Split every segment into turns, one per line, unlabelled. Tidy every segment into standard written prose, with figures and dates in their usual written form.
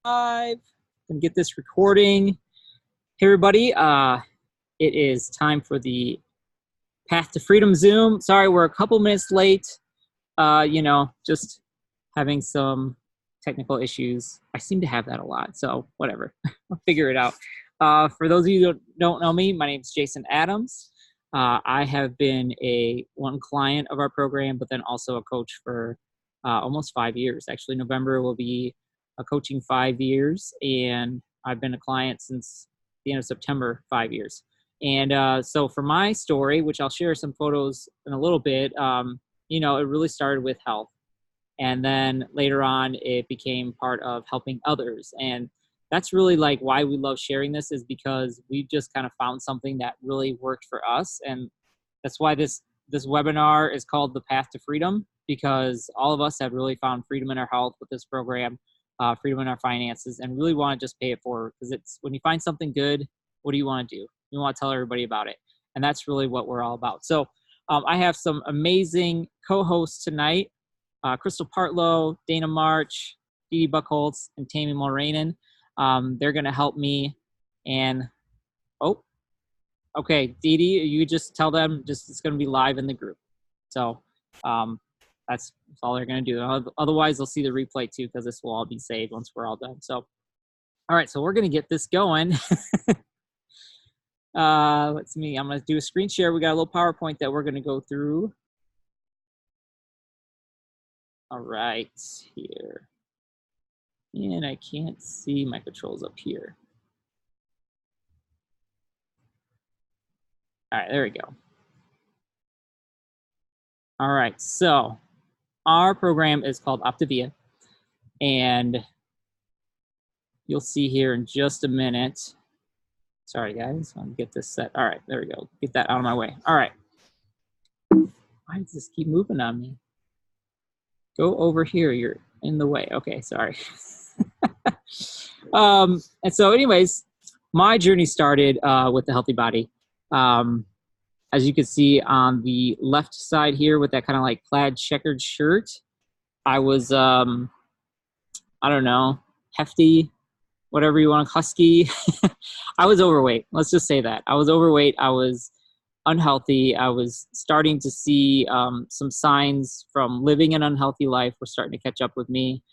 Live. Gonna get this recording. Hey everybody, it is time for the Path to Freedom Zoom. Sorry, we're a couple minutes late. Just having some technical issues. I seem to have that a lot, so whatever. I'll figure it out. For those of you who don't know me, my name is Jason Adams. I have been one client of our program, but then also a coach for almost 5 years. Actually, November will be coaching 5 years, and I've been a client since the end of September, 5 years. And so for my story, which I'll share some photos in a little bit, it really started with health. And then later on, it became part of helping others. And that's really like why we love sharing this, is because we've just kind of found something that really worked for us. And that's why this webinar is called The Path to Freedom, because all of us have really found freedom in our health with this program. Freedom in our finances, and really want to just pay it forward, because it's when you find something good, what do you want to do? You want to tell everybody about it, and that's really what we're all about. So I have some amazing co-hosts tonight: Crystal Partlow, Dana March, Dee Dee Buckholtz, and Tammy Mulranen. They're going to help me. And okay, Dee Dee, you just tell them it's going to be live in the group. So that's all they're going to do. Otherwise, they'll see the replay too, because this will all be saved once we're all done. So, all right, so we're going to get this going. Let's see. I'm going to do a screen share. We got a little PowerPoint that we're going to go through. All right, here. And I can't see my controls up here. All right, there we go. All right, so our program is called Optavia, and you'll see here in just a minute. Sorry, guys. I'll get this set. All right, there we go. Get that out of my way. All right. Why does this keep moving on me? Go over here. You're in the way. Okay, sorry. And so anyways, my journey started with the Healthy Body. As you can see on the left side here with that kind of like plaid checkered shirt, I was, I don't know, hefty, whatever you want, husky. I was overweight. Let's just say that. I was overweight. I was unhealthy. I was starting to see some signs from living an unhealthy life were starting to catch up with me.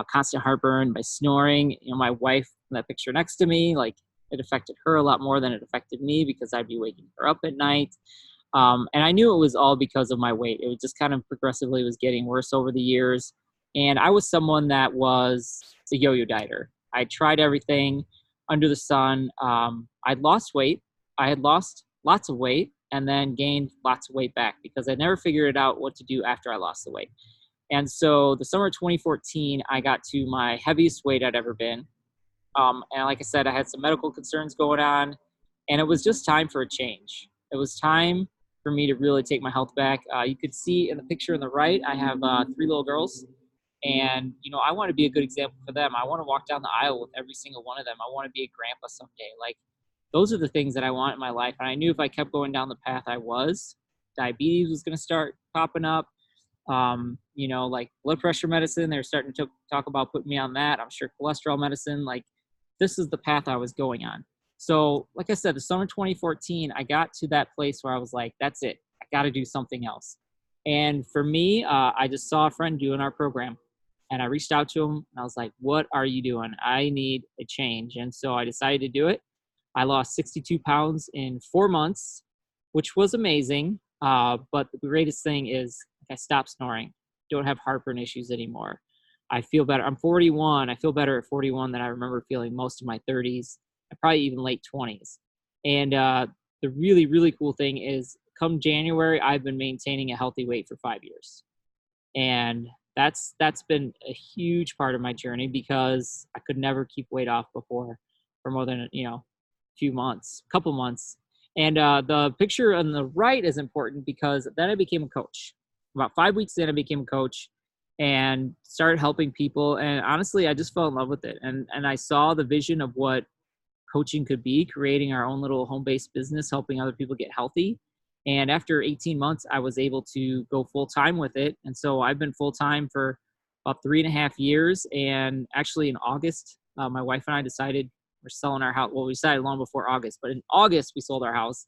Constant heartburn, my snoring. My wife in that picture next to me, like, it affected her a lot more than it affected me, because I'd be waking her up at night. And I knew it was all because of my weight. It was just kind of progressively was getting worse over the years. And I was someone that was a yo-yo dieter. I tried everything under the sun. I'd lost weight. I had lost lots of weight and then gained lots of weight back, because I never figured out what to do after I lost the weight. And so the summer of 2014, I got to my heaviest weight I'd ever been. And like I said, I had some medical concerns going on, and it was just time for a change. It was time for me to really take my health back. You could see in the picture on the right, I have 3 little girls, and, I want to be a good example for them. I want to walk down the aisle with every single one of them. I want to be a grandpa someday. Like, those are the things that I want in my life. And I knew if I kept going down the path diabetes was going to start popping up. Like blood pressure medicine, they're starting to talk about putting me on that. I'm sure cholesterol medicine, like, this is the path I was going on. So like I said, the summer 2014, I got to that place where I was like, that's it. I got to do something else. And for me, I just saw a friend doing our program, and I reached out to him, and I was like, what are you doing? I need a change. And so I decided to do it. I lost 62 pounds in 4 months, which was amazing. But the greatest thing is I stopped snoring. Don't have heartburn issues anymore. I feel better. I'm 41. I feel better at 41 than I remember feeling most of my 30s, and probably even late 20s. And the really, really cool thing is, come January, I've been maintaining a healthy weight for 5 years. And that's been a huge part of my journey, because I could never keep weight off before for more than, couple months. And the picture on the right is important, because then I became a coach. About 5 weeks in, I became a coach and started helping people. And honestly, I just fell in love with it. And I saw the vision of what coaching could be, creating our own little home-based business, helping other people get healthy. And after 18 months, I was able to go full-time with it. And so I've been full-time for about 3.5 years. And actually in August, my wife and I decided we're selling our house. Well, we decided long before August, but in August we sold our house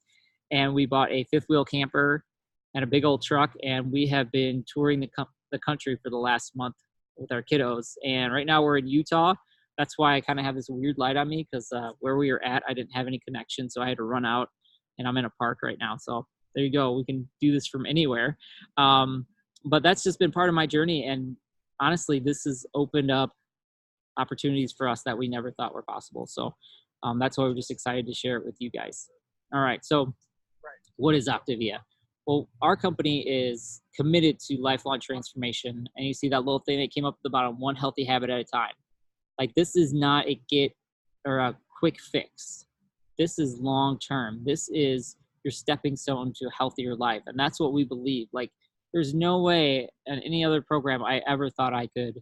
and we bought a fifth wheel camper and a big old truck. And we have been touring the country for the last month with our kiddos. And right now we're in Utah. That's why I kind of have this weird light on me, because where we were at, I didn't have any connection. So I had to run out, and I'm in a park right now. So there you go. We can do this from anywhere. But that's just been part of my journey. And honestly, this has opened up opportunities for us that we never thought were possible. So that's why we're just excited to share it with you guys. All right. So what is Optavia? Well, our company is committed to lifelong transformation. And you see that little thing that came up at the bottom, one healthy habit at a time. Like, this is not a get or a quick fix. This is long term. This is your stepping stone to a healthier life. And that's what we believe. Like, there's no way in any other program I ever thought I could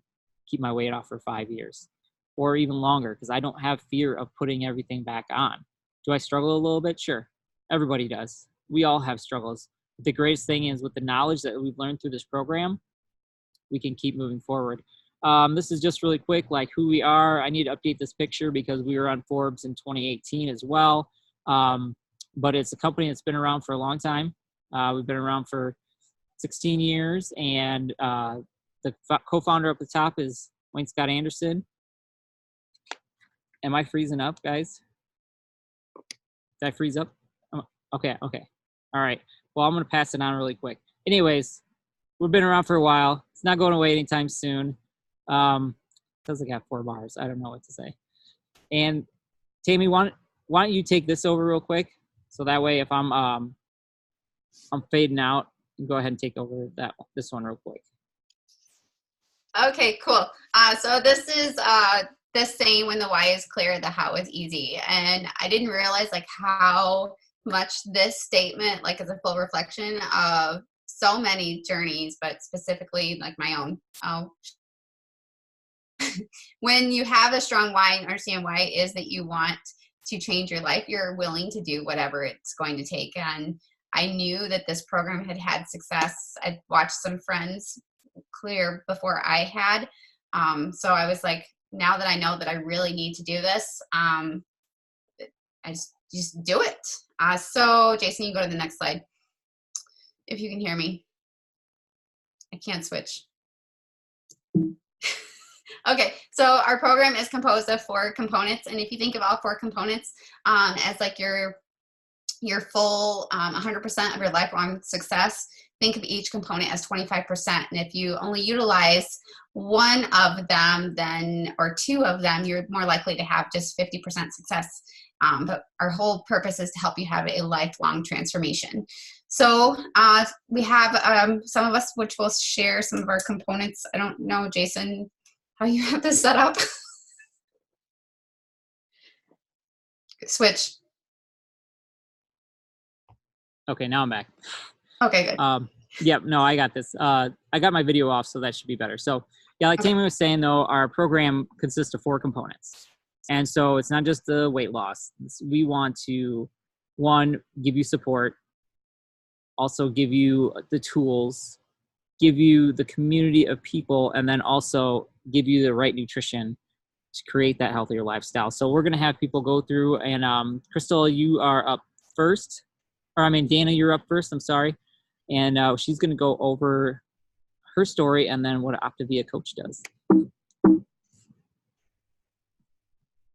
keep my weight off for 5 years or even longer, because I don't have fear of putting everything back on. Do I struggle a little bit? Sure. Everybody does. We all have struggles. But the greatest thing is, with the knowledge that we've learned through this program, we can keep moving forward. This is just really quick, like who we are. I need to update this picture because we were on Forbes in 2018 as well. But it's a company that's been around for a long time. We've been around for 16 years, and the co-founder up the top is Wayne Scott Anderson. Am I freezing up, guys? Did I freeze up? Okay. All right. Well, I'm going to pass it on really quick. Anyways, we've been around for a while. It's not going away anytime soon. Because I got 4 bars. I don't know what to say. And Tammy, why don't you take this over real quick? So that way, if I'm fading out, you go ahead and take over this one real quick.
Okay, cool. So this is this saying, when the why is clear, the how is easy. And I didn't realize like how much this statement like is a full reflection of so many journeys, but specifically like my own. When you have a strong why and understand why it is that you want to change your life, you're willing to do whatever it's going to take. And I knew that this program had success. I'd watched some friends clear before I had. So I was like, now that I know that I really need to do this, I just do it. So Jason, you go to the next slide. If you can hear me. I can't switch. Okay, so our program is composed of 4 components. And if you think of all 4 components as like your full 100% of your lifelong success, think of each component as 25%. And if you only utilize one of them, or 2 of them, you're more likely to have just 50% success. But our whole purpose is to help you have a lifelong transformation. So we have some of us, which will share some of our components. I don't know, Jason, how you have this set up. Switch.
Okay, now I'm back.
Okay, good.
Yeah, no, I got this. I got my video off, so that should be better. So yeah, like Tammy was saying though, our program consists of 4 components. And so it's not just the weight loss. We want to, 1, give you support, also give you the tools, give you the community of people, and then also give you the right nutrition to create that healthier lifestyle. So we're going to have people go through, and Crystal, you are up first. Dana, you're up first. I'm sorry. And she's going to go over her story and then what Optavia coach does.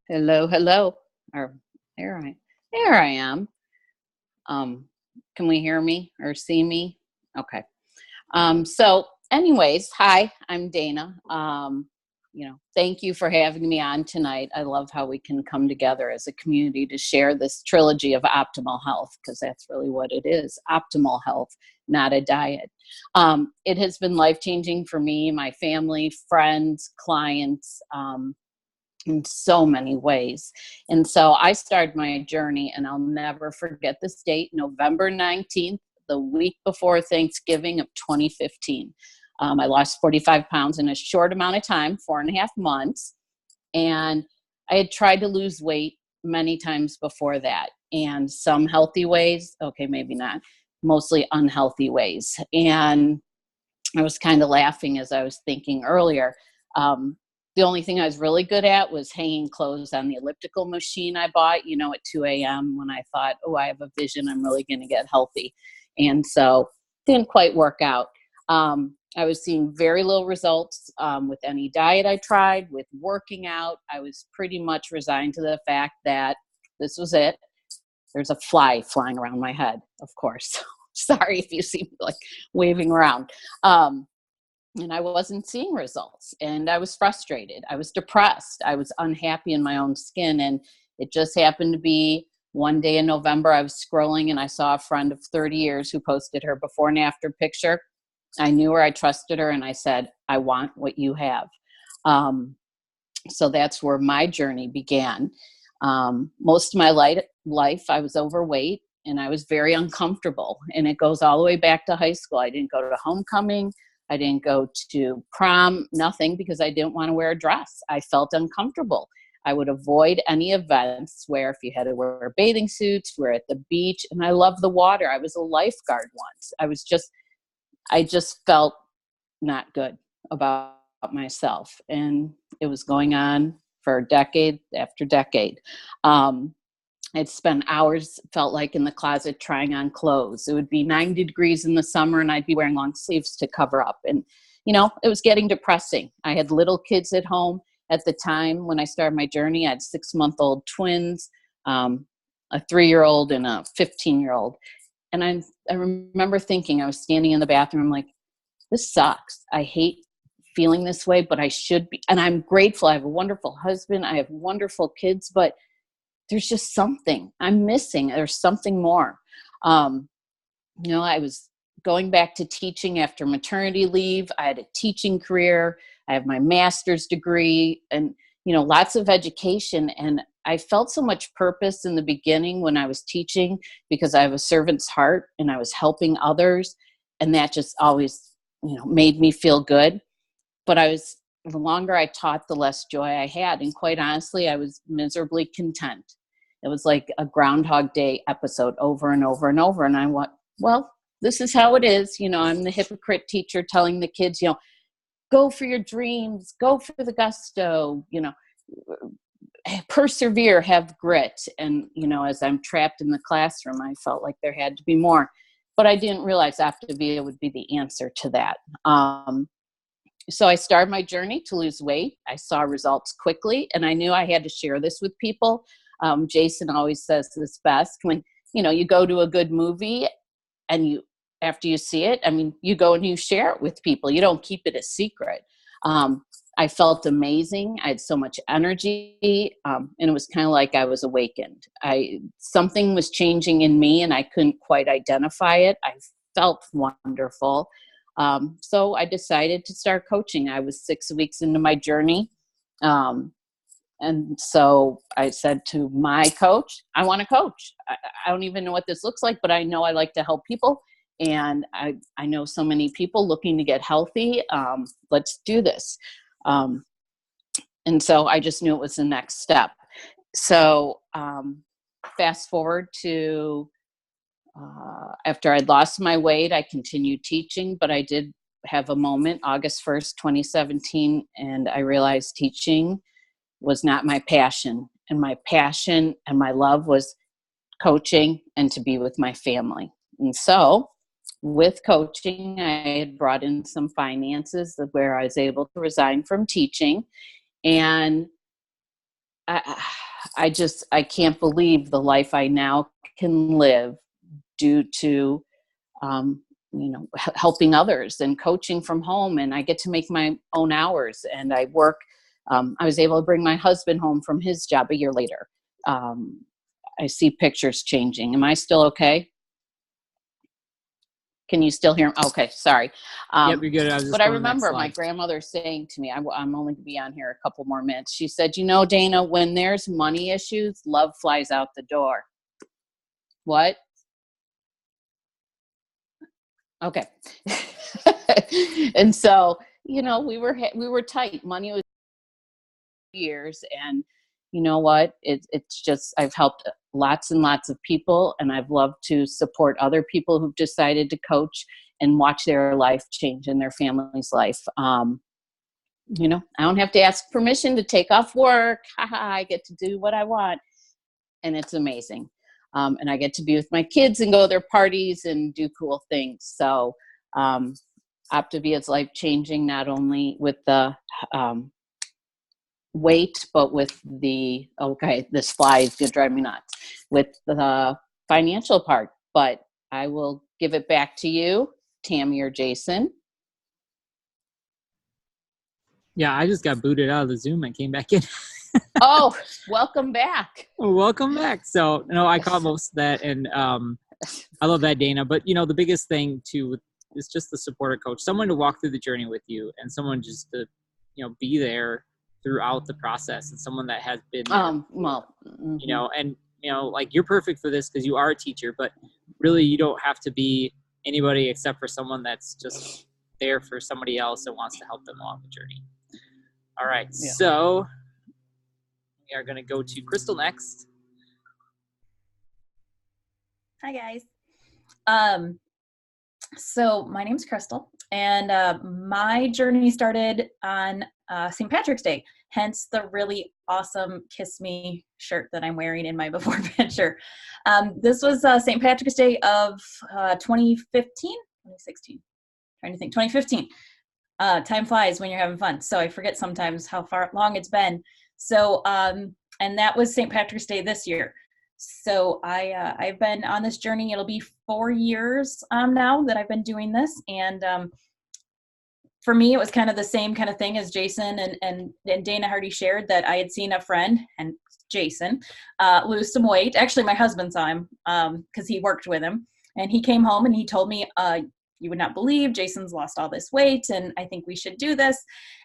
Hello. There I am. Can we hear me or see me? Okay. So anyways, hi, I'm Dana. Thank you for having me on tonight. I love how we can come together as a community to share this trilogy of optimal health, because that's really what it is, optimal health, not a diet. It has been life-changing for me, my family, friends, clients, in so many ways. And so I started my journey, and I'll never forget this date, November 19th, the week before Thanksgiving of 2015. I lost 45 pounds in a short amount of time, 4.5 months. And I had tried to lose weight many times before that, and some healthy ways. Okay, maybe not. Mostly unhealthy ways. And I was kind of laughing as I was thinking earlier. The only thing I was really good at was hanging clothes on the elliptical machine I bought, at 2 a.m. when I thought, oh, I have a vision. I'm really going to get healthy. And so didn't quite work out. I was seeing very little results with any diet I tried, with working out. I was pretty much resigned to the fact that this was it. There's a fly flying around my head, of course. Sorry if you see me like waving around. And I wasn't seeing results, and I was frustrated. I was depressed. I was unhappy in my own skin. And it just happened to be one day in November, I was scrolling and I saw a friend of 30 years who posted her before and after picture. I knew her, I trusted her, and I said, I want what you have. So that's where my journey began. Most of my life, I was overweight and I was very uncomfortable. And it goes all the way back to high school. I didn't go to homecoming. I didn't go to prom, nothing, because I didn't want to wear a dress. I felt uncomfortable. I would avoid any events where if you had to wear bathing suits, we're at the beach, and I love the water. I was a lifeguard once. I just felt not good about myself. And it was going on for decade after decade. I'd spend hours, felt like, in the closet trying on clothes. It would be 90 degrees in the summer and I'd be wearing long sleeves to cover up. And, it was getting depressing. I had little kids at home at the time when I started my journey. I had 6-month-old twins, a 3-year-old and a 15-year-old. And I remember thinking, I was standing in the bathroom, I'm like, this sucks. I hate feeling this way, but I should be. And I'm grateful. I have a wonderful husband. I have wonderful kids, but there's just something I'm missing. There's something more. I was going back to teaching after maternity leave. I had a teaching career. I have my master's degree and, lots of education. And I felt so much purpose in the beginning when I was teaching because I have a servant's heart and I was helping others. And that just always, made me feel good. But the longer I taught, the less joy I had. And quite honestly, I was miserably content. It was like a Groundhog Day episode over and over and over. And I went, well, this is how it is. I'm the hypocrite teacher telling the kids, go for your dreams, go for the gusto, persevere, have grit. And, as I'm trapped in the classroom, I felt like there had to be more. But I didn't realize Optavia would be the answer to that. So I started my journey to lose weight. I saw results quickly, and I knew I had to share this with people. Jason always says this best when, you go to a good movie and after you see it, you go and you share it with people. You don't keep it a secret. I felt amazing. I had so much energy. And it was kind of like I was awakened. Something was changing in me and I couldn't quite identify it. I felt wonderful. So I decided to start coaching. I was 6 weeks into my journey. And so I said to my coach, I want to coach. I don't even know what this looks like, but I know I like to help people. And I know so many people looking to get healthy. Let's do this. And so I just knew it was the next step. So fast forward to after I'd lost my weight, I continued teaching, but I did have a moment, August 1st, 2017, and I realized teaching was not my passion. And my passion and my love was coaching and to be with my family. And so with coaching, I had brought in some finances where I was able to resign from teaching. And I can't believe the life I now can live due to, helping others and coaching from home. And I get to make my own hours and I work. I was able to bring my husband home from his job a year later. I see pictures changing. Am I still okay? Can you still hear me? Okay, sorry.
Yep, you're good.
But I remember my grandmother saying to me, I'm only going to be on here a couple more minutes. She said, Dana, when there's money issues, love flies out the door. What? Okay. And so, we were tight. Money was years. And, you know what, it's just, I've helped lots and lots of people, and I've loved to support other people who've decided to coach and watch their life change and their family's life. You know, I don't have to ask permission to take off work. I get to do what I want. And it's amazing. And I get to be with my kids and go to their parties and do cool things. So Optavia is life changing, not only with the weight, but with the, okay, this fly is going to drive me nuts, with the financial part. But I will give it back to you, Tammy or Jason.
Yeah, I just got booted out of the Zoom and came back in.
Oh, welcome back.
Welcome back. So, no, I caught most of that, and I love that, Dana. But, you know, the biggest thing, too, is just the supporter coach, someone to walk through the journey with you, and someone just to, you know, be there throughout the process, and someone that has been there, you know, and, you know, like, you're perfect for this because you are a teacher, but really you don't have to be anybody except for someone that's just there for somebody else and wants to help them along the journey. All right. Yeah. So we are going to go to Crystal next.
Hi, guys. So my name's Crystal, and my journey started on St. Patrick's Day, hence the really awesome Kiss Me shirt that I'm wearing in my before picture. This was St. Patrick's Day of 2016, trying to think, 2015. Time flies when you're having fun, so I forget sometimes how long it's been. So, and that was St. Patrick's Day this year. So I've been on this journey. It'll be 4 years now that I've been doing this, and for me, it was kind of the same kind of thing as Jason and Dana already shared, that I had seen a friend, and Jason, lose some weight. Actually, my husband saw him because he worked with him, and he came home and he told me, you would not believe Jason's lost all this weight, and I think we should do this.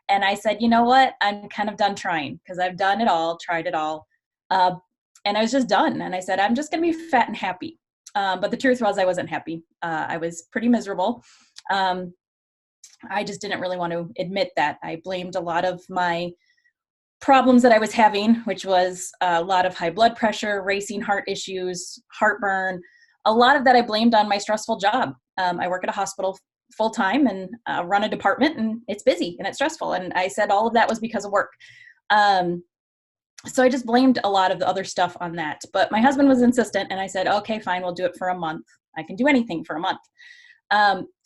And I said, you know what? I'm kind of done trying, because I've done it all, tried it all. And I was just done. And I said, I'm just going to be fat and happy. But the truth was I wasn't happy. I was pretty miserable. I just didn't really want to admit that. I blamed a lot of my problems that I was having, which was a lot of high blood pressure, racing heart issues, heartburn. A lot of that I blamed on my stressful job. I work at a hospital full time and run a department, and it's busy and it's stressful. And I said all of that was because of work. So I just blamed a lot of the other stuff on that. But my husband was insistent, and I said, okay, fine, we'll do it for a month. I can do anything for a month.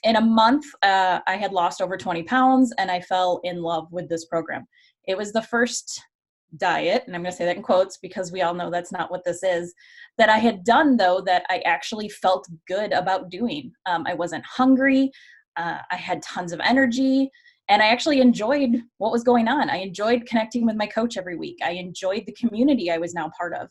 In a month, I had lost over 20 pounds, and I fell in love with this program. It was the first diet, and I'm going to say that in quotes because we all know that's not what this is, that I had done, though, that I actually felt good about doing. I wasn't hungry. I had tons of energy, and I actually enjoyed what was going on. I enjoyed connecting with my coach every week. I enjoyed the community I was now part of.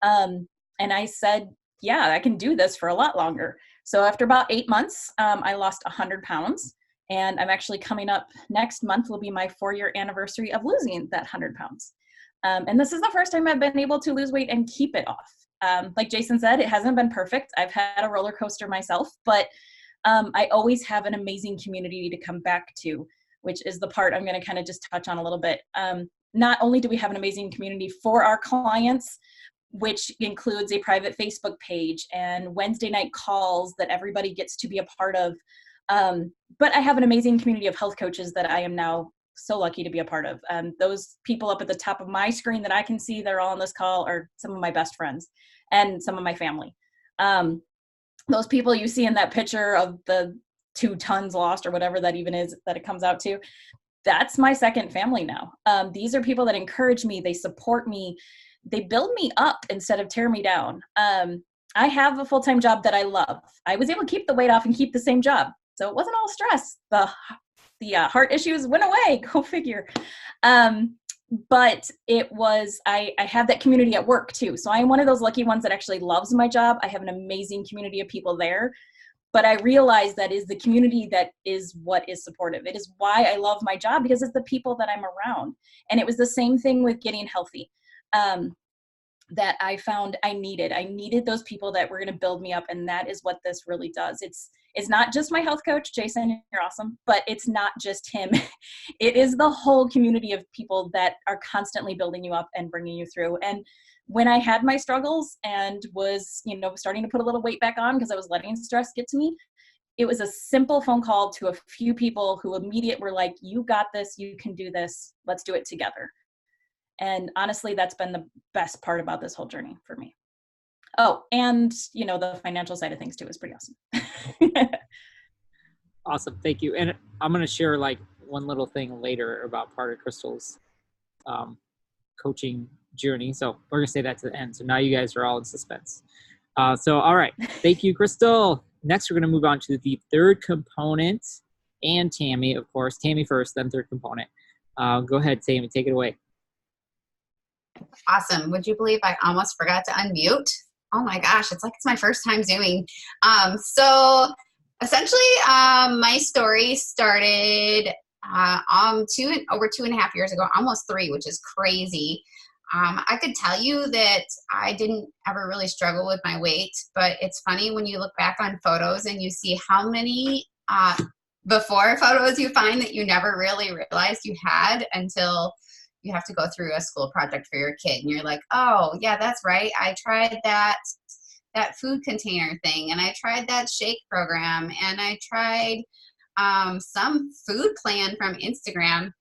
And I said, yeah, I can do this for a lot longer. So after about 8 months, I lost 100 pounds. And I'm actually coming up next month will be my 4-year anniversary of losing that 100 pounds. And this is the first time I've been able to lose weight and keep it off. Like Jason said, it hasn't been perfect. I've had a roller coaster myself, but I always have an amazing community to come back to, which is the part I'm going to kind of just touch on a little bit. Not only do we have an amazing community for our clients, which includes a private Facebook page and Wednesday night calls that everybody gets to be a part of, but I have an amazing community of health coaches that I am now so lucky to be a part of. Those people up at the top of my screen that I can see, they're all on this call, are some of my best friends and some of my family. Those people you see in that picture of the 2 tons lost or whatever that even is that it comes out to, that's my second family now. These are people that encourage me. They support me. They build me up instead of tear me down. I have a full-time job that I love. I was able to keep the weight off and keep the same job. So it wasn't all stress. The heart issues went away, go figure. But it was, I have that community at work too. So I'm one of those lucky ones that actually loves my job. I have an amazing community of people there. But I realize that is the community that is what is supportive. It is why I love my job, because it's the people that I'm around. And it was the same thing with getting healthy. That I found I needed those people that were going to build me up. And that is what this really does. It's is not just my health coach, Jason, you're awesome, but it's not just him. It is the whole community of people that are constantly building you up and bringing you through. And when I had my struggles and was, starting to put a little weight back on because I was letting stress get to me, it was a simple phone call to a few people who immediately were like, you got this, you can do this, let's do it together. And honestly, that's been the best part about this whole journey for me. Oh, and the financial side of things too is pretty awesome.
Awesome, thank you. And I'm going to share like one little thing later about part of Crystal's coaching journey. So we're going to say that to the end. So now you guys are all in suspense. All right, thank you, Crystal. Next, we're going to move on to the third component, and Tammy, of course. Tammy first, then third component. Go ahead, Tammy, take it away.
Awesome. Would you believe I almost forgot to unmute? Oh my gosh, it's like it's my first time Zooming. So essentially, my story started over 2.5 years ago, almost 3, which is crazy. I could tell you that I didn't ever really struggle with my weight, but it's funny when you look back on photos and you see how many before photos you find that you never really realized you had until you have to go through a school project for your kid. And you're like, oh, yeah, that's right. I tried that food container thing, and I tried that shake program, and I tried some food plan from Instagram.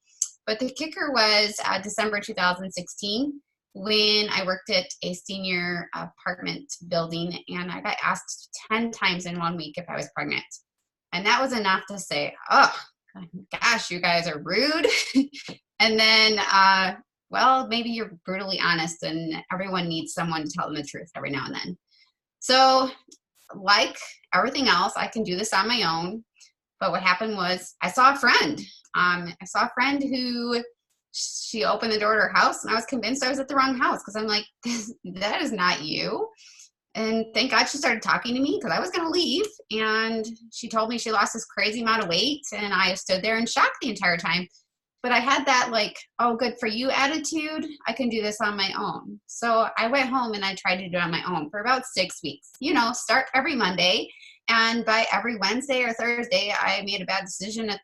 But the kicker was December 2016 when I worked at a senior apartment building, and I got asked 10 times in 1 week if I was pregnant. And that was enough to say, oh, gosh, you guys are rude. And then, well, maybe you're brutally honest, and everyone needs someone to tell them the truth every now and then. So like everything else, I can do this on my own. But what happened was I saw a friend. I saw a friend who she opened the door to her house, and I was convinced I was at the wrong house because I'm like, that is not you. And thank God she started talking to me because I was going to leave. And she told me she lost this crazy amount of weight, and I stood there in shock the entire time. But I had that like, oh, good for you attitude. I can do this on my own. So I went home and I tried to do it on my own for about 6 weeks. Start every Monday. And by every Wednesday or Thursday, I made a bad decision at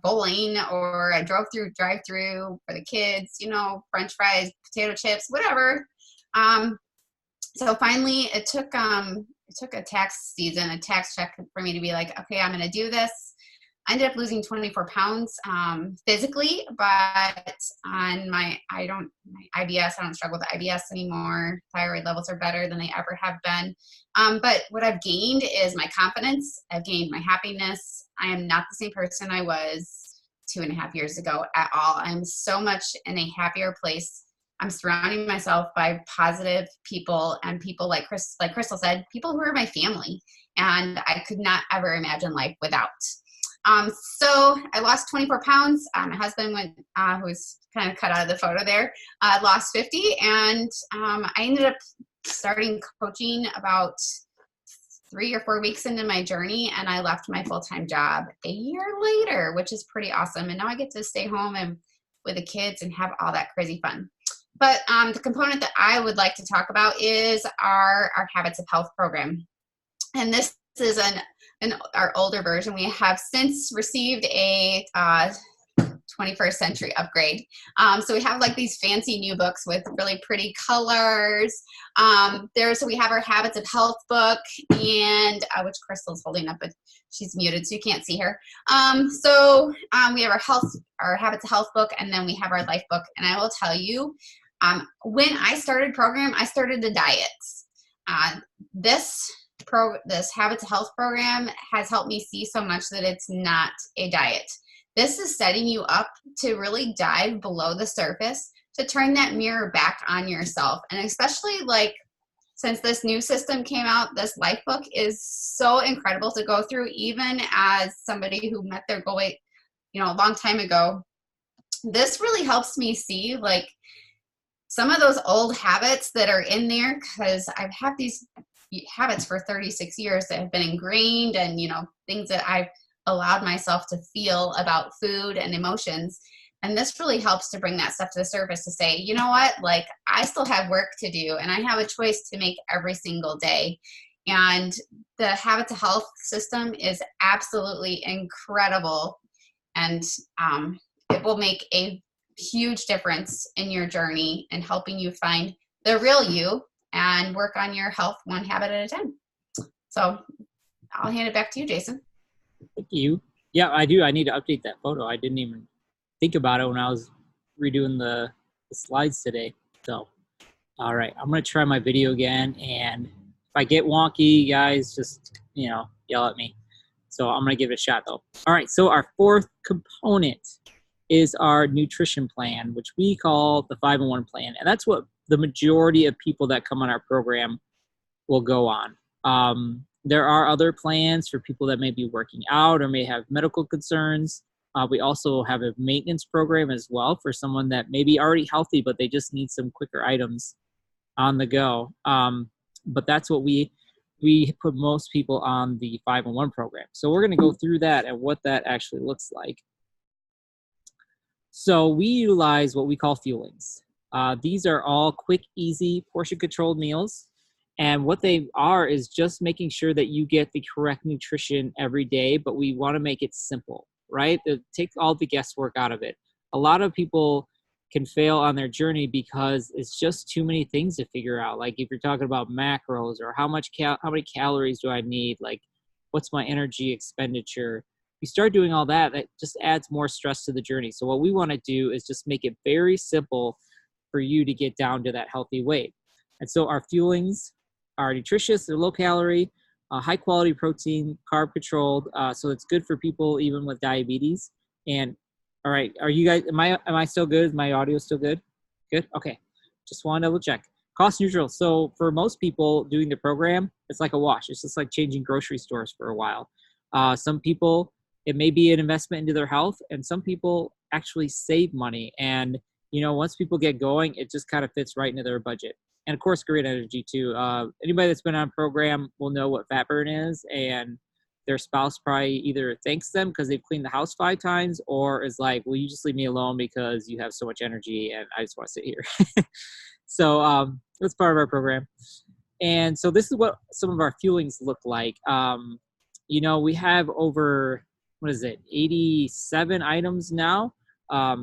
bowling, or I drove through drive-through for the kids, French fries, potato chips, whatever. So finally it took a tax season, a tax check for me to be like, okay, I'm going to do this. I ended up losing 24 pounds physically, but on my IBS, I don't struggle with IBS anymore. Thyroid levels are better than they ever have been. But what I've gained is my confidence. I've gained my happiness. I am not the same person I was 2.5 years ago at all. I'm so much in a happier place. I'm surrounding myself by positive people, and people like Crystal said, people who are my family. And I could not ever imagine life without. So I lost 24 pounds. My husband who was kind of cut out of the photo there, lost 50. And I ended up starting coaching about 3 or 4 weeks into my journey, and I left my full-time job a year later, which is pretty awesome. And now I get to stay home and with the kids and have all that crazy fun. But the component that I would like to talk about is our Habits of Health program. And this is our older version. We have since received a 21st century upgrade. So we have like these fancy new books with really pretty colors. So we have our Habits of Health book, and which Crystal's holding up, but she's muted, so you can't see her. We have our Habits of Health book, and then we have our life book. And I will tell you, when I started program, I started the diets. This Habits of Health program has helped me see so much that it's not a diet. This is setting you up to really dive below the surface, to turn that mirror back on yourself. And especially since this new system came out, this life book is so incredible to go through, even as somebody who met their goal weight, a long time ago. This really helps me see some of those old habits that are in there, because I've had these habits for 36 years that have been ingrained, and things that I've allowed myself to feel about food and emotions. And this really helps to bring that stuff to the surface, to say, you know what, I still have work to do, and I have a choice to make every single day. And the Habit to Health system is absolutely incredible. And it will make a huge difference in your journey and helping you find the real you and work on your health one habit at a time. So I'll hand it back to you, Jason.
Thank you. Yeah, I do. I need to update that photo. I didn't even think about it when I was redoing the slides today. So, all right, I'm going to try my video again. And if I get wonky, guys, just, yell at me. So I'm going to give it a shot, though. All right, so our fourth component is our nutrition plan, which we call the 5-in-1 plan. And that's what the majority of people that come on our program will go on. There are other plans for people that may be working out or may have medical concerns. We also have a maintenance program as well for someone that may be already healthy, but they just need some quicker items on the go. But that's what we put most people on the 5-in-1 program. So we're going to go through that and what that actually looks like. So we utilize what we call fuelings. These are all quick, easy, portion-controlled meals. And what they are is just making sure that you get the correct nutrition every day, but we want to make it simple, right? Take all the guesswork out of it. A lot of people can fail on their journey because it's just too many things to figure out. Like if you're talking about macros or how many calories do I need? Like what's my energy expenditure? You start doing all that, that just adds more stress to the journey. So what we want to do is just make it very simple for you to get down to that healthy weight. And so our fuelings are nutritious, they're low calorie, high quality protein, carb controlled. So it's good for people even with diabetes. And all right, are you guys, am I still good? Is my audio still good? Good? Okay. Just want to double check. Cost neutral. So for most people doing the program, it's like a wash. It's just like changing grocery stores for a while. Some people, it may be an investment into their health, and some people actually save money. And, once people get going, it just kind of fits right into their budget. And of course, great energy too. Anybody that's been on a program will know what fat burn is, and their spouse probably either thanks them because they've cleaned the house 5 times, or is like, "Will you just leave me alone because you have so much energy and I just want to sit here." So that's part of our program. And so this is what some of our fuelings look like. We have over 87 items now.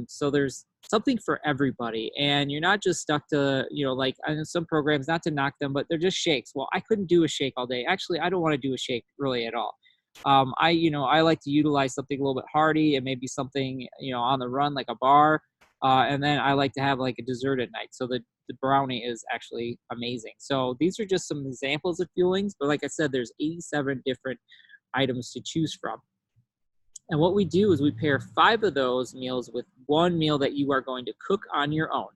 So there's something for everybody, and you're not just stuck to, like I know some programs, not to knock them, but they're just shakes. Well, I couldn't do a shake all day. Actually, I don't want to do a shake really at all. I like to utilize something a little bit hearty and maybe something, on the run, like a bar. And then I like to have like a dessert at night. So the brownie is actually amazing. So these are just some examples of fuelings, but like I said, there's 87 different items to choose from. And what we do is we pair 5 of those meals with 1 meal that you are going to cook on your own.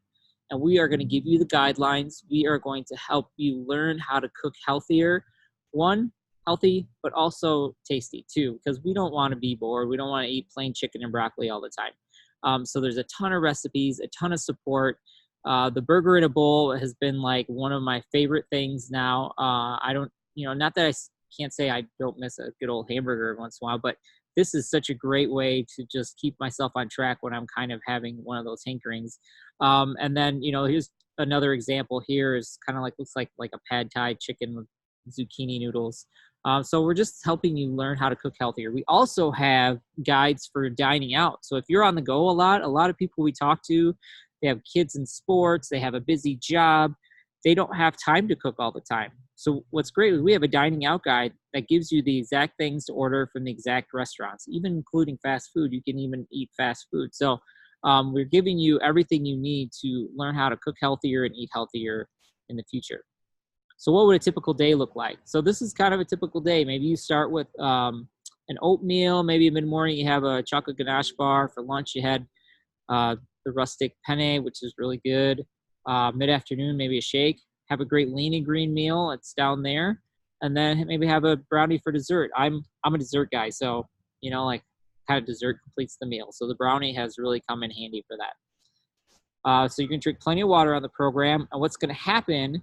And we are going to give you the guidelines. We are going to help you learn how to cook healthier. 1, healthy, but also tasty too, because we don't want to be bored. We don't want to eat plain chicken and broccoli all the time. So there's a ton of recipes, a ton of support. The burger in a bowl has been like one of my favorite things now. I don't, not that I can't say I don't miss a good old hamburger every once in a while, but this is such a great way to just keep myself on track when I'm kind of having one of those hankerings. And then, here's another example here is kind of like, looks like a pad thai chicken with zucchini noodles. So we're just helping you learn how to cook healthier. We also have guides for dining out. So if you're on the go a lot of people we talk to, they have kids in sports, they have a busy job, they don't have time to cook all the time. So what's great is we have a dining out guide that gives you the exact things to order from the exact restaurants, even including fast food. You can even eat fast food. So we're giving you everything you need to learn how to cook healthier and eat healthier in the future. So what would a typical day look like? So this is kind of a typical day. Maybe you start with an oatmeal. Maybe mid-morning you have a chocolate ganache bar. For lunch you had the rustic penne, which is really good. Mid-afternoon, maybe a shake. Have a great lean and green meal. It's down there. And then maybe have a brownie for dessert. I'm a dessert guy, so, like kind of dessert completes the meal. So the brownie has really come in handy for that. So you can drink plenty of water on the program. And what's going to happen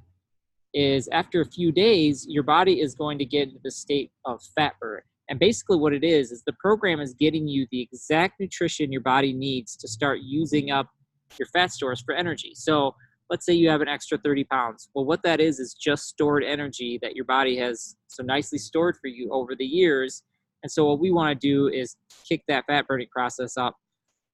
is after a few days, your body is going to get into the state of fat burn. And basically what it is the program is getting you the exact nutrition your body needs to start using up your fat stores for energy. So let's say you have an extra 30 pounds. Well, what that is just stored energy that your body has so nicely stored for you over the years. And so what we want to do is kick that fat burning process up,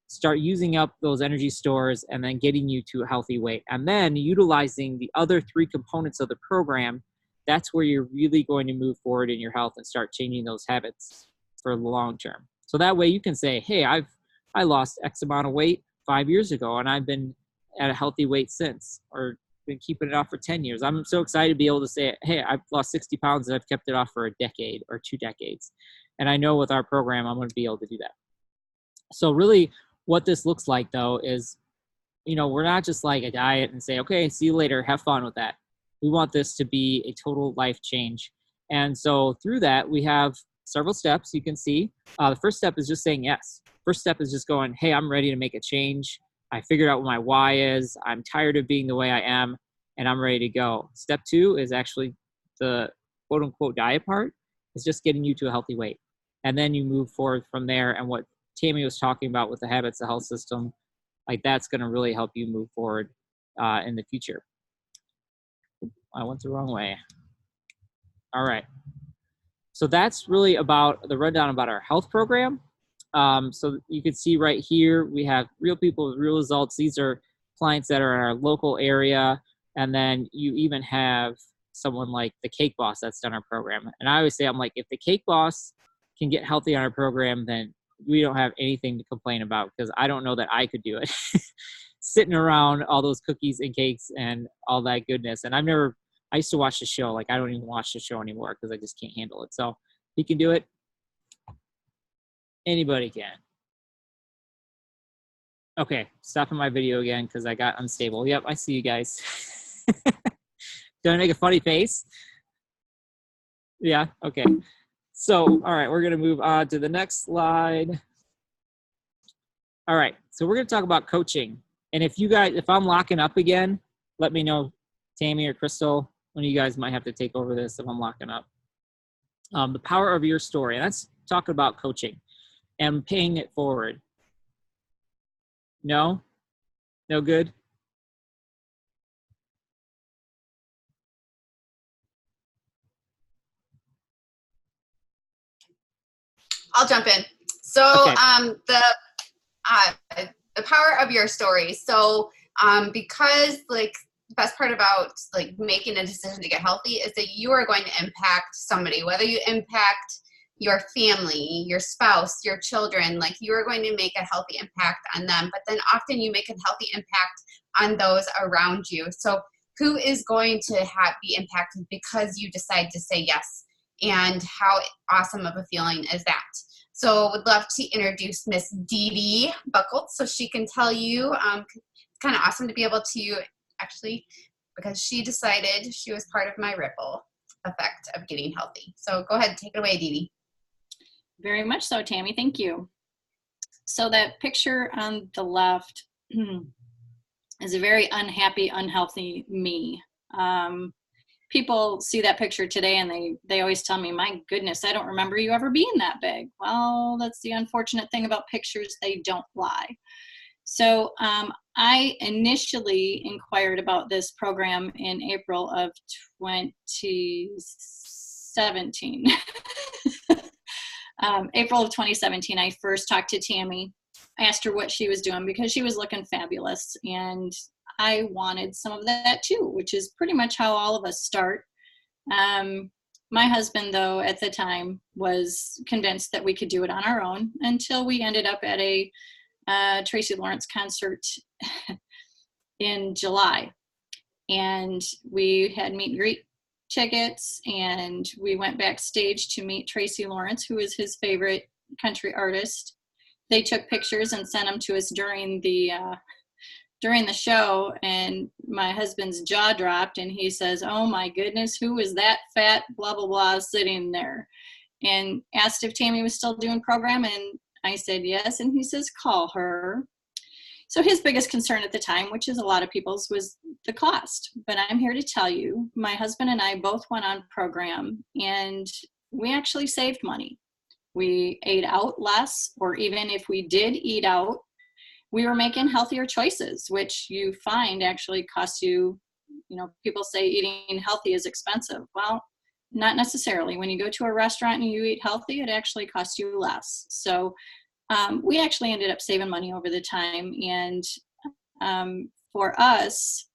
start using up those energy stores, and then getting you to a healthy weight. And then utilizing the other 3 components of the program, that's where you're really going to move forward in your health and start changing those habits for the long term. So that way you can say, hey, I lost X amount of weight 5 years ago, and I've been at a healthy weight since, or been keeping it off for 10 years. I'm so excited to be able to say, hey, I've lost 60 pounds and I've kept it off for a decade or 2 decades. And I know with our program, I'm going to be able to do that. So really what this looks like though is, we're not just like a diet and say, okay, see you later, have fun with that. We want this to be a total life change. And so through that, we have several steps you can see. The first step is just saying yes. First step is just going, hey, I'm ready to make a change. I figured out what my why is. I'm tired of being the way I am, and I'm ready to go. Step 2 is actually the quote unquote diet part. It's just getting you to a healthy weight. And then you move forward from there. And what Tammy was talking about with the Habits, the health system, like that's going to really help you move forward in the future. I went the wrong way. All right. So that's really about the rundown about our health program. So you can see right here, we have real people with real results. These are clients that are in our local area. And then you even have someone like the Cake Boss that's done our program. And I always say, I'm like, if the Cake Boss can get healthy on our program, then we don't have anything to complain about, because I don't know that I could do it. Sitting around all those cookies and cakes and all that goodness. And I used to watch the show. Like, I don't even watch the show anymore because I just can't handle it. So he can do it. Anybody can. Okay, stopping my video again because I got unstable. Yep, I see you guys. Did I make a funny face? Yeah, okay. So, all right, we're going to move on to the next slide. All right, so we're going to talk about coaching. And if I'm locking up again, let me know, Tammy or Crystal. One of you guys might have to take over this if I'm locking up. The power of your story. And that's talking about coaching and paying it forward. No? No good?
I'll jump in. So
Okay.
The power of your story. So because like the best part about like making a decision to get healthy is that you are going to impact somebody, whether you impact your family, your spouse, your children, like you are going to make a healthy impact on them, but then often you make a healthy impact on those around you. So who is going to be impacted because you decide to say yes? And how awesome of a feeling is that? So would love to introduce Miss Dee Dee Buckles so she can tell you. It's kind of awesome to be able to actually, because she decided she was part of my ripple effect of getting healthy. So go ahead, take it away, Dee Dee.
Very much so, Tammy. Thank you. So that picture on the left is a very unhappy, unhealthy me. People see that picture today and they always tell me, my goodness, I don't remember you ever being that big. Well, that's the unfortunate thing about pictures. They don't lie. So I initially inquired about this program in April of 2017. April of 2017, I first talked to Tammy. I asked her what she was doing because she was looking fabulous. And I wanted some of that too, which is pretty much how all of us start. My husband, though, at the time was convinced that we could do it on our own until we ended up at a Tracy Lawrence concert in July. And we had meet and greet tickets, and we went backstage to meet Tracy Lawrence, who is his favorite country artist. They took pictures and sent them to us during the show, and my husband's jaw dropped, and he says, "Oh my goodness, who is that fat blah blah blah sitting there?" And asked if Tammy was still doing program, and I said yes, and he says, "Call her." So his biggest concern at the time, which is a lot of people's, was the cost. But I'm here to tell you, my husband and I both went on program, and we actually saved money. We ate out less, or even if we did eat out,
we were making healthier choices, which you find actually costs you, people say eating healthy is expensive. Well, not necessarily. When you go to a restaurant and you eat healthy, it actually costs you less. So we actually ended up saving money over the time. And for us,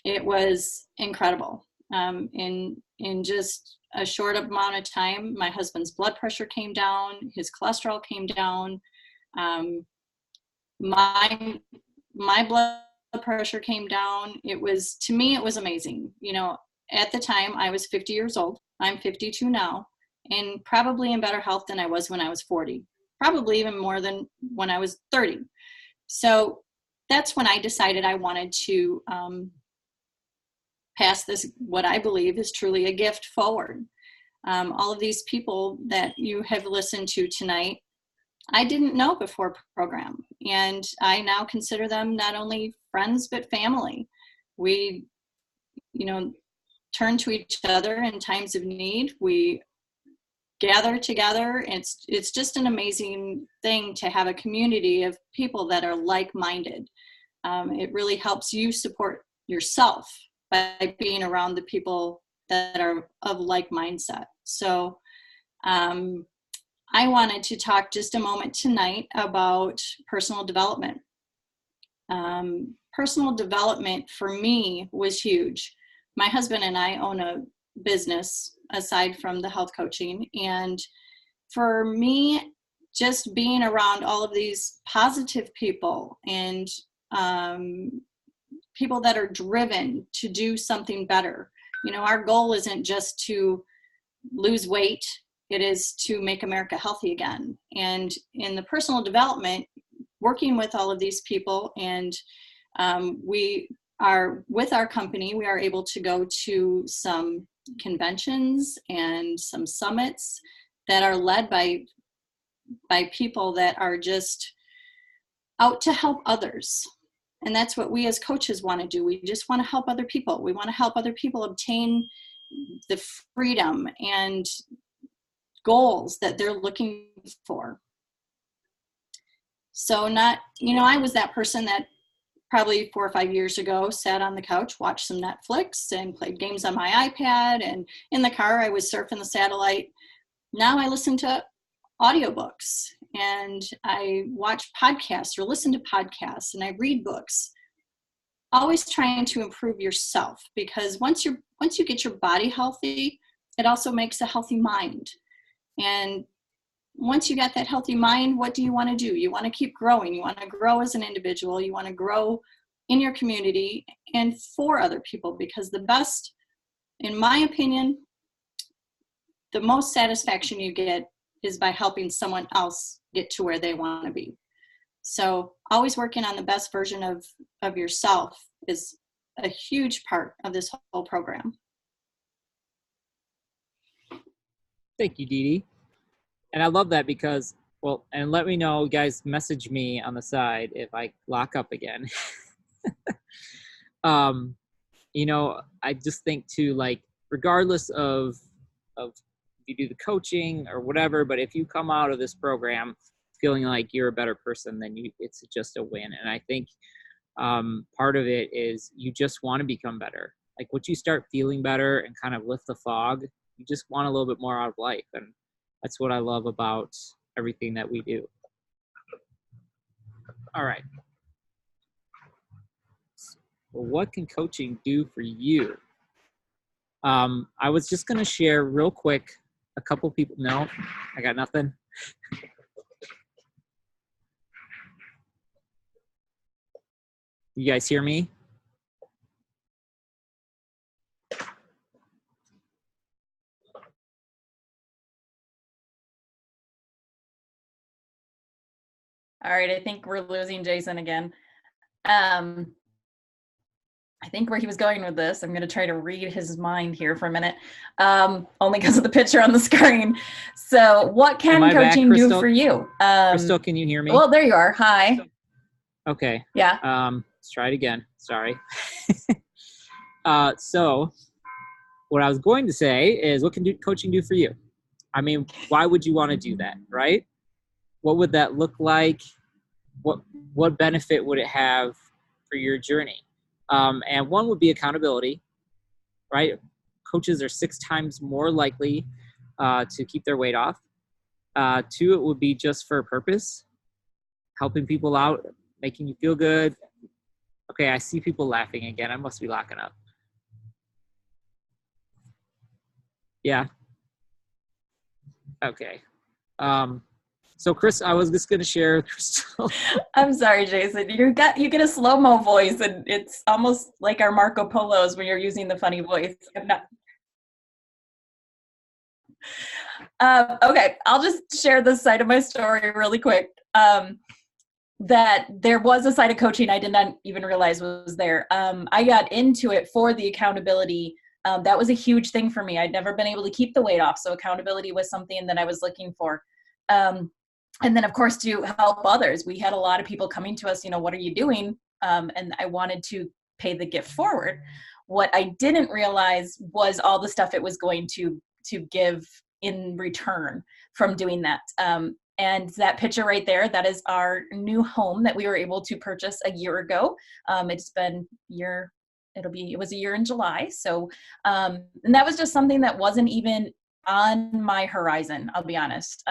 it was incredible. In just a short amount of time, my husband's blood pressure came down, his cholesterol came down, my blood pressure came down. To me, it was amazing. At the time, I was 50 years old. I'm 52 now, and probably in better health than I was when I was 40, probably even more than when I was 30. So that's when I decided I wanted to pass this, what I believe is truly a gift, forward. All of these people that you have listened to tonight, I didn't know before program, and I now consider them not only friends but family. We, turn to each other in times of need. We gather together. It's just an amazing thing to have a community of people that are like-minded. It really helps you support yourself by being around the people that are of like mindset. So I wanted to talk just a moment tonight about personal development. Personal development for me was huge. My husband and I own a business aside from the health coaching. And for me, just being around all of these positive people and people that are driven to do something better. Our goal isn't just to lose weight. It is to make America healthy again. And in the personal development, working with all of these people, and we are, with our company, we are able to go to some conventions and some summits that are led by people that are just out to help others. And that's what we as coaches want to do. We just want to help other people. We want to help other people obtain the freedom and goals that they're looking for. So I was that person that probably 4 or 5 years ago sat on the couch, watched some Netflix and played games on my iPad, and in the car I was surfing the satellite. Now I listen to audiobooks, and I watch podcasts or listen to podcasts, and I read books. Always trying to improve yourself, because once you get your body healthy, it also makes a healthy mind. And once you got that healthy mind, what do you want to do? You want to keep growing. You want to grow as an individual. You want to grow in your community and for other people, because the best, in my opinion, the most satisfaction you get is by helping someone else get to where they want to be. So always working on the best version of yourself is a huge part of this whole program.
Thank you, Dee Dee. And I love that because, and let me know, guys, message me on the side if I lock up again. I just think too, like, regardless of if you do the coaching or whatever, but if you come out of this program feeling like you're a better person, then it's just a win. And I think part of it is you just want to become better. Like, once you start feeling better and kind of lift the fog, you just want a little bit more out of life. And that's what I love about everything that we do. All right. Well, what can coaching do for you? I was just going to share real quick a couple people. No, I got nothing. You guys hear me?
All right, I think we're losing Jason again. I think where he was going with this, I'm going to try to read his mind here for a minute, only because of the picture on the screen. So what can coaching do for you?
Crystal, can you hear me?
Well, there you are. Hi.
Okay.
Yeah.
Let's try it again. Sorry. So what I was going to say is, what can coaching do for you? I mean, why would you want to do that, right? What would that look like? what benefit would it have for your journey? And one would be accountability, right? Coaches are 6 times more likely to keep their weight off. 2, it would be just for a purpose, helping people out, making you feel good. Okay, I see people laughing again. I must be locking up. Yeah. Okay. So Chris, I was just going to share, Crystal.
I'm sorry, Jason. You get a slow-mo voice, and it's almost like our Marco Polos when you're using the funny voice. I'm not. Okay, I'll just share this side of my story really quick. That there was a side of coaching I did not even realize was there. I got into it for the accountability. That was a huge thing for me. I'd never been able to keep the weight off, so accountability was something that I was looking for. And then, of course, to help others. We had a lot of people coming to us, what are you doing? And I wanted to pay the gift forward. What I didn't realize was all the stuff it was going to give in return from doing that. And that picture right there, that is our new home that we were able to purchase a year ago. It's been it was a year in July. So, and that was just something that wasn't even on my horizon, I'll be honest.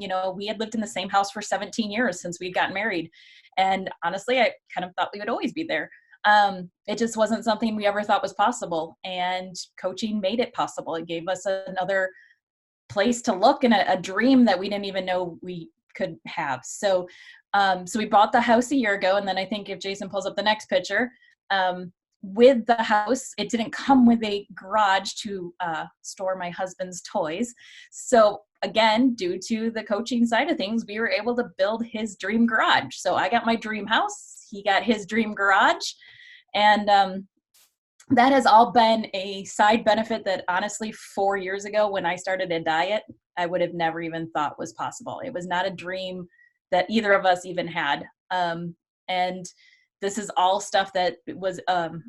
We had lived in the same house for 17 years since we'd gotten married. And honestly, I kind of thought we would always be there. It just wasn't something we ever thought was possible. And coaching made it possible. It gave us another place to look and a dream that we didn't even know we could have. So we bought the house a year ago. And then I think if Jason pulls up the next picture, with the house, it didn't come with a garage to store my husband's toys. So again, due to the coaching side of things, we were able to build his dream garage. So I got my dream house, he got his dream garage. And that has all been a side benefit that honestly 4 years ago when I started a diet, I would have never even thought was possible. It was not a dream that either of us even had. And this is all stuff that was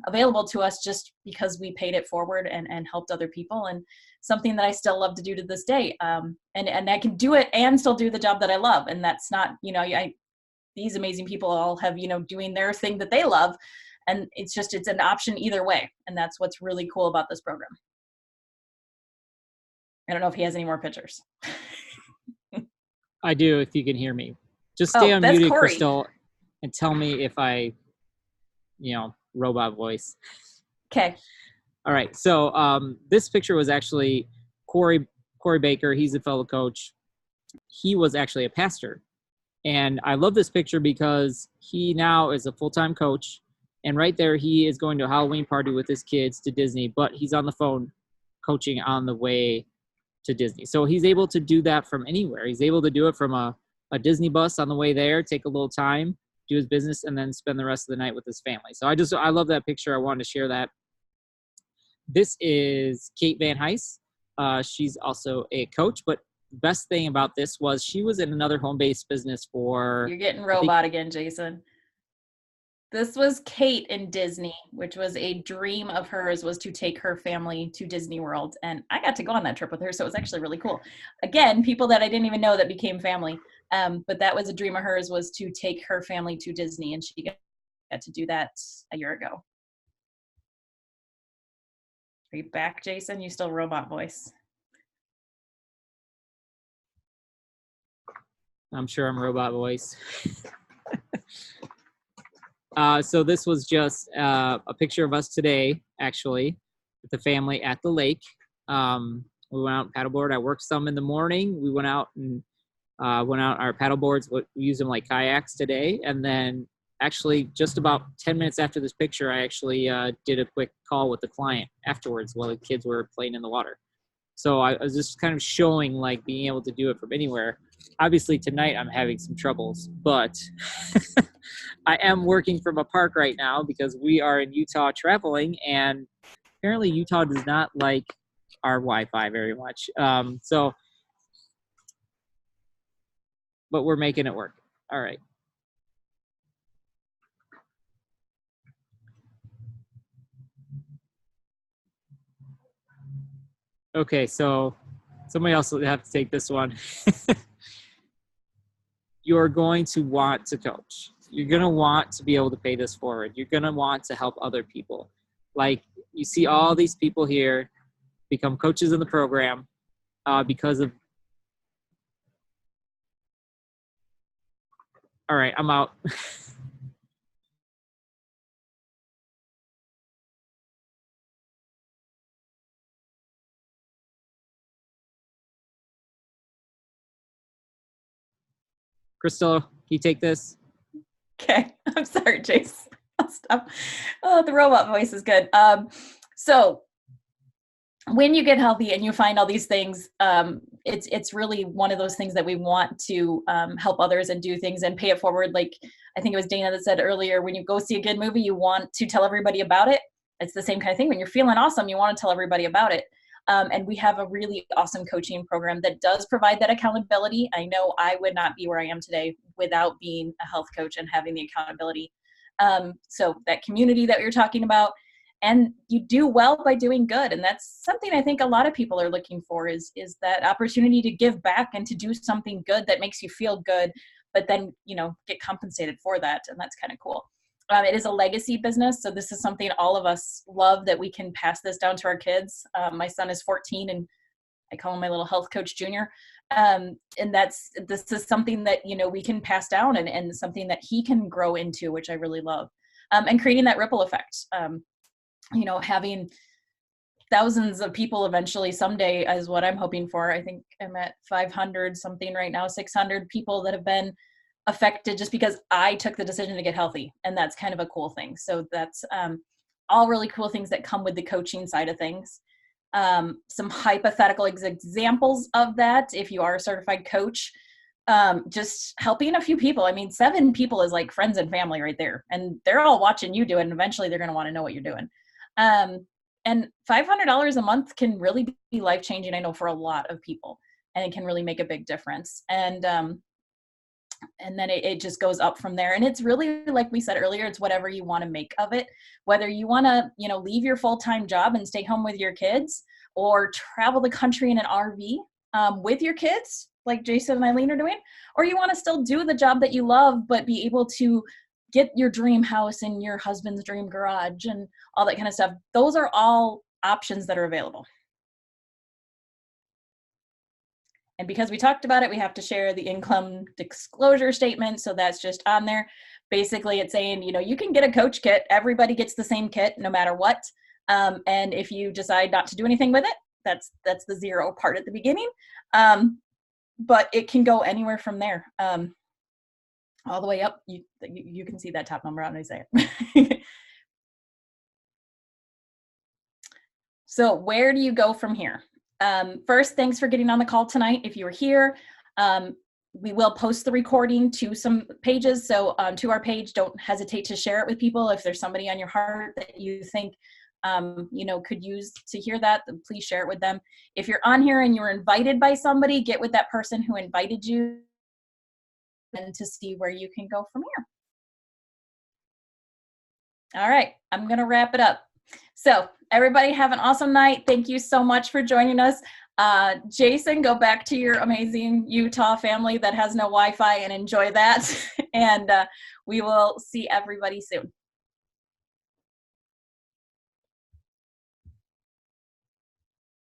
available to us just because we paid it forward and helped other people, and something that I still love to do to this day. And I can do it and still do the job that I love. And that's not, these amazing people all have, doing their thing that they love. And it's an option either way. And that's what's really cool about this program. I don't know if he has any more pictures.
I do, if you can hear me. Just stay unmuted,
Corey.
Crystal, and tell me if I, robot voice.
Okay.
All right. So this picture was actually Corey Baker. He's a fellow coach. He was actually a pastor. And I love this picture because he now is a full-time coach. And right there, he is going to a Halloween party with his kids to Disney, but he's on the phone coaching on the way to Disney. So he's able to do that from anywhere. He's able to do it from a Disney bus on the way there, take a little time, do his business, and then spend the rest of the night with his family. So I love that picture. I wanted to share that. This is Kate Van Heis. She's also a coach, but the best thing about this was she was in another home-based business for...
You're getting robot again, Jason. This was Kate in Disney, which was a dream of hers, was to take her family to Disney World. And I got to go on that trip with her, so it was actually really cool. Again, people that I didn't even know that became family. But that was a dream of hers, was to take her family to Disney, and she got to do that a year ago. Are you back, Jason? You still robot voice.
I'm sure I'm robot voice. So this was just a picture of us today, actually, with the family at the lake. We went out and paddleboard. I worked some in the morning. We went out and went out our paddle boards. We used them like kayaks today. And then actually just about 10 minutes after this picture, I actually did a quick call with the client afterwards while the kids were playing in the water. So I was just kind of showing like being able to do it from anywhere. Obviously tonight I'm having some troubles, but I am working from a park right now because we are in Utah traveling, and apparently Utah does not like our Wi-Fi very much. But we're making it work. All right. Okay, so somebody else will have to take this one. you're going to want to coach. You're going to want to be able to pay this forward. You're going to want to help other people. Like, you see all these people here become coaches in the program because of. All right, I'm out. Crystal, can you take this?
Okay, I'm sorry, Jace. I'll stop. Oh, the robot voice is good. So when you get healthy and you find all these things, it's really one of those things that we want to help others and do things and pay it forward. Like I think it was Dana that said earlier, when you go see a good movie, you want to tell everybody about it. It's the same kind of thing. When you're feeling awesome, you want to tell everybody about it. And we have a really awesome coaching program that does provide that accountability. I know I would not be where I am today without being a health coach and having the accountability. So that community that you're talking about, and you do well by doing good. And that's something I think a lot of people are looking for is that opportunity to give back and to do something good that makes you feel good, but then, get compensated for that. And that's kind of cool. It is a legacy business. So this is something all of us love, that we can pass this down to our kids. My son is 14 and I call him my little health coach junior. And this is something that, we can pass down and something that he can grow into, which I really love. And creating that ripple effect. Having thousands of people eventually someday is what I'm hoping for. I think I'm at 500 something right now, 600 people that have been affected just because I took the decision to get healthy. And that's kind of a cool thing. So that's all really cool things that come with the coaching side of things. Some hypothetical examples of that, if you are a certified coach, just helping a few people. I mean, 7 people is like friends and family right there. And they're all watching you do it. And eventually they're going to want to know what you're doing. And $500 a month can really be life-changing, I know, for a lot of people, and it can really make a big difference. And then it just goes up from there. And it's really, like we said earlier, it's whatever you want to make of it, whether you want to, leave your full-time job and stay home with your kids, or travel the country in an RV with your kids, like Jason and Eileen are doing, or you want to still do the job that you love, but be able to get your dream house in your husband's dream garage and all that kind of stuff. Those are all options that are available. And because we talked about it, we have to share the income disclosure statement. So that's just on there. Basically, it's saying, you can get a coach kit. Everybody gets the same kit no matter what. And if you decide not to do anything with it, that's the 0 part at the beginning. But it can go anywhere from there. All the way up, you can see that top number out when I say it. So where do you go from here? First, thanks for getting on the call tonight. If you were here, we will post the recording to some pages. So to our page, don't hesitate to share it with people. If there's somebody on your heart that you think could use to hear that, then please share it with them. If you're on here and you're invited by somebody, get with that person who invited you and to see where you can go from here. All right, I'm going to wrap it up. So everybody have an awesome night. Thank you so much for joining us. Jason, go back to your amazing Utah family that has no Wi-Fi and enjoy that. And we will see everybody soon.